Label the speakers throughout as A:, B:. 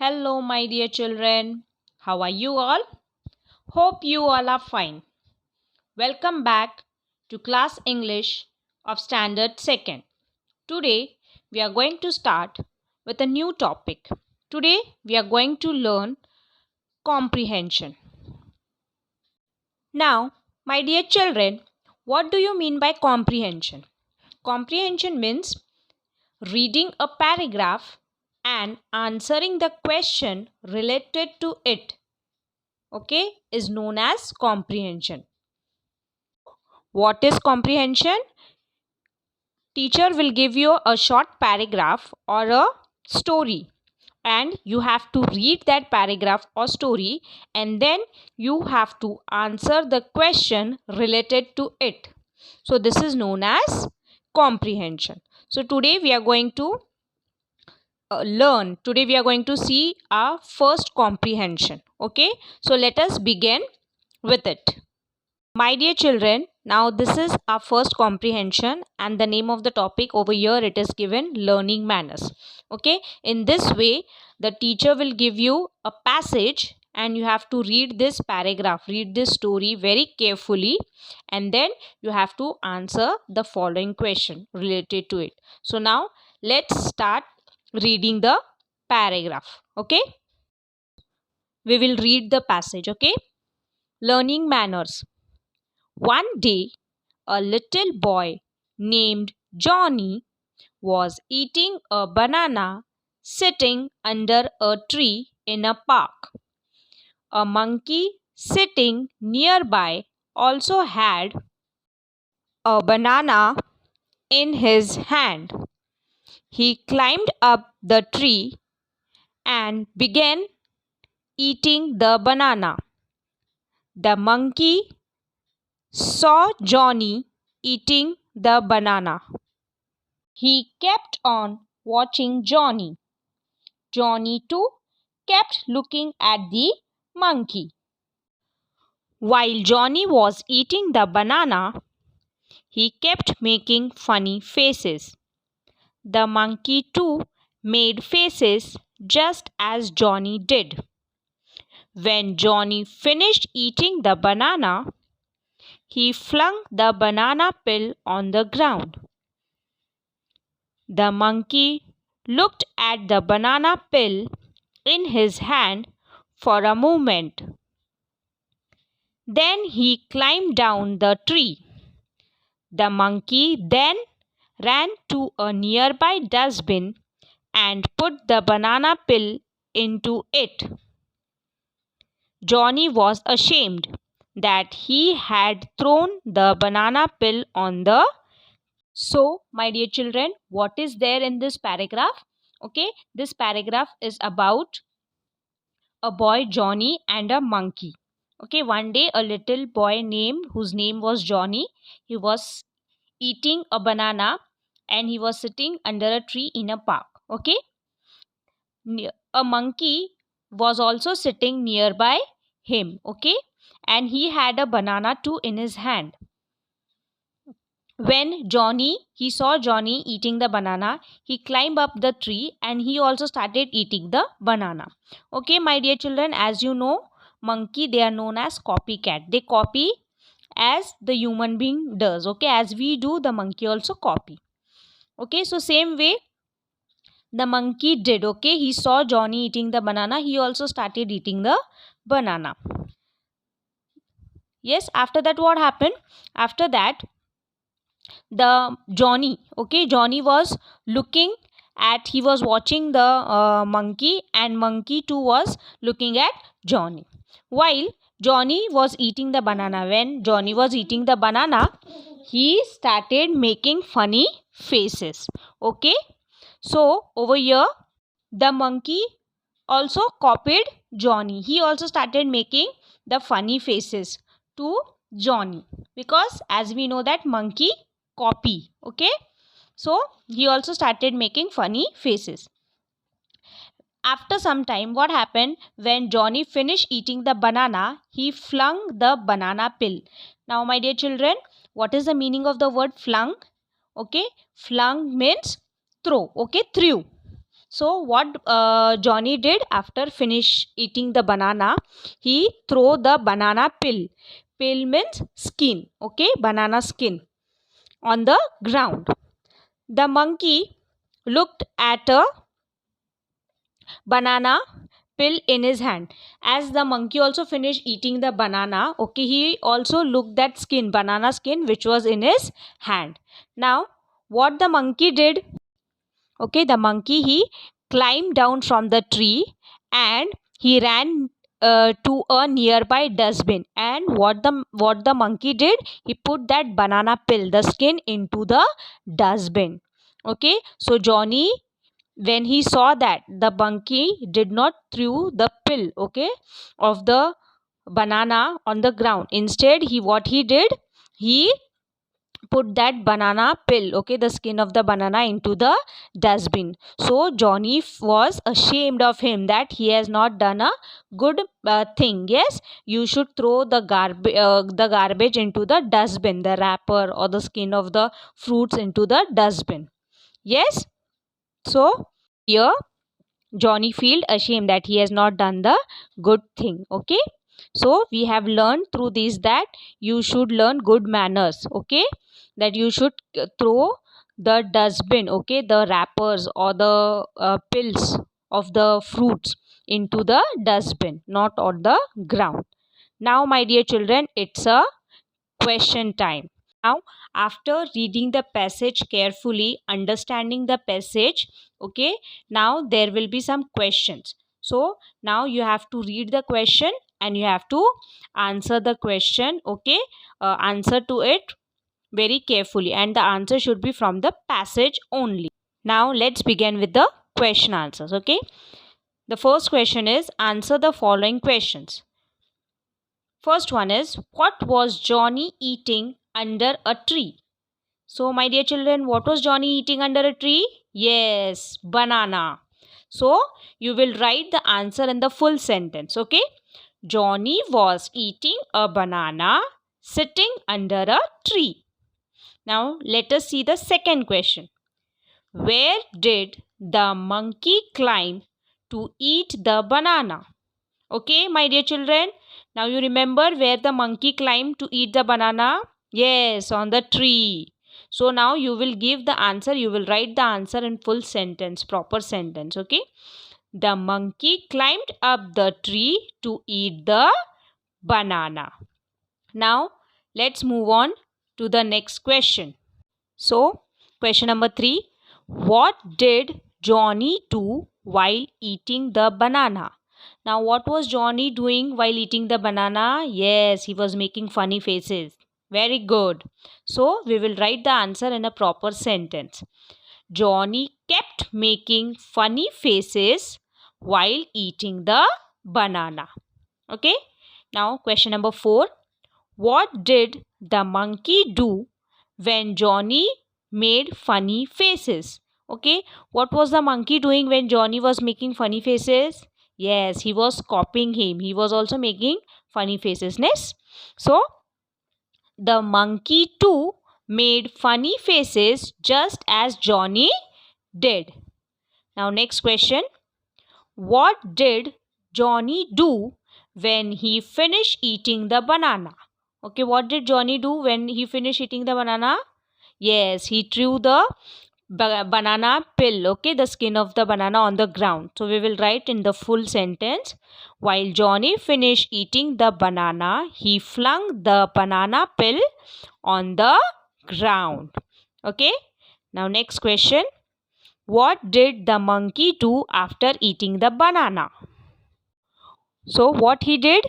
A: Hello, my dear children. How are you all? Hope you all are fine. Welcome back to class English of Standard 2nd. Today, we are going to start with a new topic. Today, we are going to learn comprehension. Now, my dear children, what do you mean by comprehension? Comprehension means reading a paragraph and answering the question related to it, is known as comprehension. What is comprehension? Teacher will give you a short paragraph or a story, and you have to read that paragraph or story, and then you have to answer the question related to it. So this is known as comprehension. So today we are going to today we are going to see our first comprehension. So let us begin with it. My dear children, now this is our first comprehension, and the name of the topic over here, it is given learning manners. In this way, the teacher will give you a passage and you have to read this paragraph, read this story very carefully, and then you have to answer the following question related to it. So now let's start reading the paragraph. We will read the passage. Learning manners. One day, a little boy named Johnny was eating a banana sitting under a tree in a park. A monkey sitting nearby also had a banana in his hand. He climbed up the tree and began eating the banana. The monkey saw Johnny eating the banana. He kept on watching Johnny. Johnny too kept looking at the monkey. While Johnny was eating the banana, he kept making funny faces. The monkey too made faces just as Johnny did. When Johnny finished eating the banana, he flung the banana peel on the ground. The monkey looked at the banana peel in his hand for a moment. Then he climbed down the tree. The monkey then ran to a nearby dustbin and put the banana peel into it. Johnny was ashamed that he had thrown the banana peel on the. So, my dear children, what is there in this paragraph? This paragraph is about a boy Johnny and a monkey. One day a little boy whose name was Johnny, he was eating a banana and he was sitting under a tree in a park. A monkey was also sitting nearby him. And he had a banana too in his hand. When he saw Johnny eating the banana, he climbed up the tree and he also started eating the banana. My dear children, as you know, monkey, they are known as copycat. They copy as the human being does. As we do, the monkey also copy. So same way the monkey did. He saw Johnny eating the banana. He also started eating the banana. Yes, after that what happened? After that, Johnny was he was watching the monkey, and monkey too was looking at Johnny. While Johnny was eating the banana, when Johnny was eating the banana, he started making funny faces. So over here, the monkey also copied Johnny. He also started making the funny faces to Johnny, because as we know that monkey copy. So he also started making funny faces. After some time, what happened? When Johnny finished eating the banana, he flung the banana peel. Now my dear children, what is the meaning of the word flung? Flung means throw. Threw. So what Johnny did after finish eating the banana, he throw the banana peel. Peel means skin, okay, banana skin, on the ground. The monkey looked at a banana peel in his hand. As the monkey also finished eating the banana, okay, he also looked at skin, banana skin, which was in his hand. Now what the monkey did, okay, the monkey, he climbed down from the tree and he ran to a nearby dustbin. And what the monkey did, he put that banana peel, the skin, into the dustbin. Okay, so Johnny, when he saw that the monkey did not threw the peel, okay, of the banana on the ground, instead he, what he did, he put that banana peel, okay, the skin of the banana, into the dustbin. So Johnny was ashamed of him, that he has not done a good thing. Yes, you should throw the garbage into the dustbin, the wrapper or the skin of the fruits into the dustbin. Yes, so here Johnny feel ashamed that he has not done the good thing. Okay, so we have learned through this that you should learn good manners. Okay, that you should throw the dustbin, okay, the wrappers or the pills of the fruits into the dustbin, not on the ground. Now my dear children, it's a question time. Now, after reading the passage carefully, understanding the passage, okay, now there will be some questions. So now you have to read the question and you have to answer the question, okay, answer to it very carefully, and the answer should be from the passage only. Now let's begin with the question answers. Okay, the first question is, answer the following questions. First one is, what was Johnny eating under a tree? So, my dear children, what was Johnny eating under a tree? Yes, banana. So, you will write the answer in the full sentence, okay? Johnny was eating a banana sitting under a tree. Now, let us see the second question. Where did the monkey climb to eat the banana? Okay, my dear children. Now you remember where the monkey climbed to eat the banana? Yes, on the tree. So now you will give the answer. You will write the answer in full sentence, proper sentence. Okay. The monkey climbed up the tree to eat the banana. Now let's move on to the next question. So, question number 3. What did Johnny do while eating the banana? Now, what was Johnny doing while eating the banana? Yes, he was making funny faces. Very good. So, we will write the answer in a proper sentence. Johnny kept making funny faces while eating the banana. Okay. Now, question number 4. What did the monkey do when Johnny made funny faces? Okay, what was the monkey doing when Johnny was making funny faces? Yes, he was copying him. He was also making funny faces. Yes? So, the monkey too made funny faces just as Johnny did. Now, next question. What did Johnny do when he finished eating the banana? Okay, what did Johnny do when he finished eating the banana? Yes, he threw the banana peel, okay, the skin of the banana on the ground. So we will write in the full sentence. While Johnny finished eating the banana, he flung the banana peel on the ground. Okay. Now next question. What did the monkey do after eating the banana? So what he did?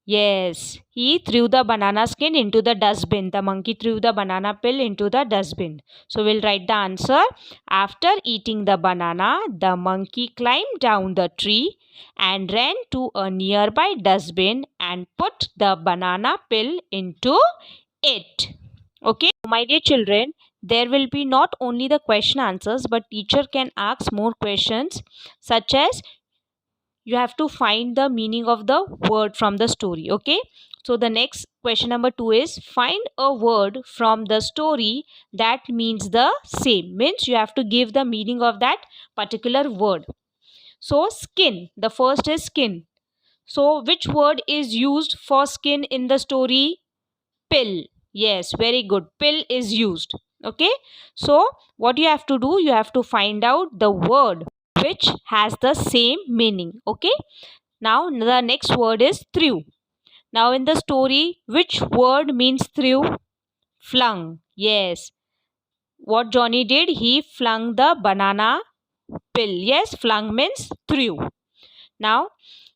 A: Yes, he threw the banana skin into the dustbin. The monkey threw the banana peel into the dustbin. So we'll write the answer. After eating the banana, the monkey climbed down the tree and ran to a nearby dustbin and put the banana peel into it. Okay, my dear children, there will be not only the question answers, but teacher can ask more questions, such as you have to find the meaning of the word from the story. Okay, So the next question number 2 is find a word from the story that means the same. Means you have to give the meaning of that particular word. So skin, the first is skin. So which word is used for skin in the story? Pill. Yes, very good. Pill is used. Okay. So what you have to do, you have to find out the word which has the same meaning. Okay. Now the next word is threw. Now in the story, which word means threw? Flung. Yes. What Johnny did, he flung the banana pill. Yes, flung means threw. Now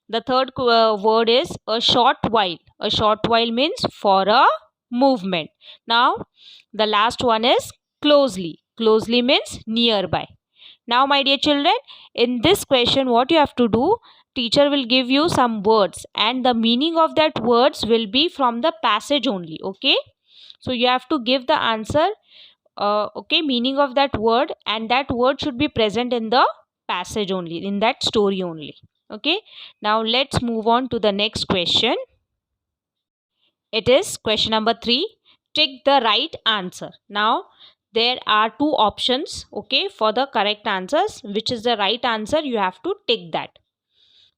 A: the third word is a short while. A short while means for a movement. Now the last one is closely. Closely means nearby. Now my dear children, in this question what you have to do, teacher will give you some words and the meaning of that words will be from the passage only. Okay, so you have to give the answer, okay, meaning of that word, and that word should be present in the passage only, in that story only. Okay, now let's move on to the next question. It is question number 3. Tick the right answer. Now there are two options, okay, for the correct answers. Which is the right answer? You have to tick that.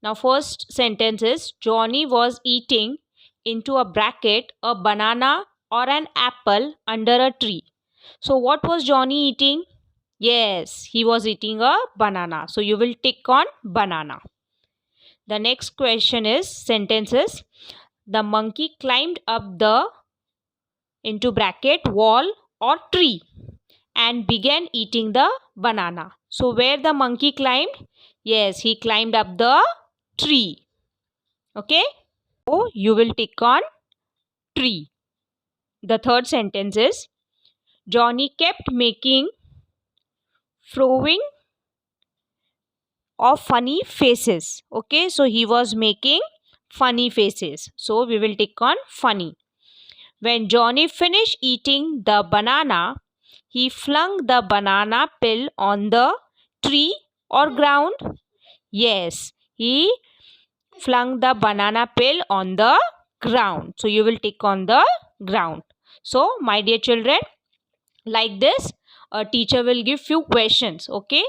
A: Now first sentence is Johnny was eating into a bracket a banana or an apple under a tree. So what was Johnny eating? Yes, he was eating a banana. So you will tick on banana. The next question is sentence is the monkey climbed up the into bracket wall or tree and began eating the banana. So where the monkey climbed? Yes, he climbed up the tree. Okay. So you will tick on tree. The third sentence is Johnny kept making throwing of funny faces. Okay, so he was making funny faces. So we will tick on funny. When Johnny finished eating the banana, he flung the banana peel on the tree or ground. Yes, he flung the banana peel on the ground. So you will tick on the ground. So my dear children, like this, a teacher will give few questions. Okay,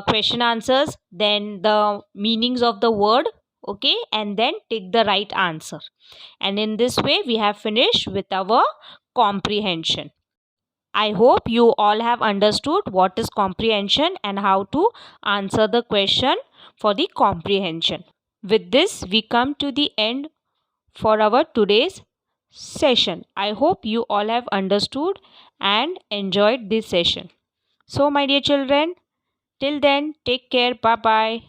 A: question answers, then the meanings of the word. Okay, and then take the right answer. And in this way we have finished with our comprehension. I hope you all have understood what is comprehension and how to answer the question for the comprehension. With this we come to the end for our today's session. I hope you all have understood and enjoyed this session. So my dear children, till then, take care. Bye bye.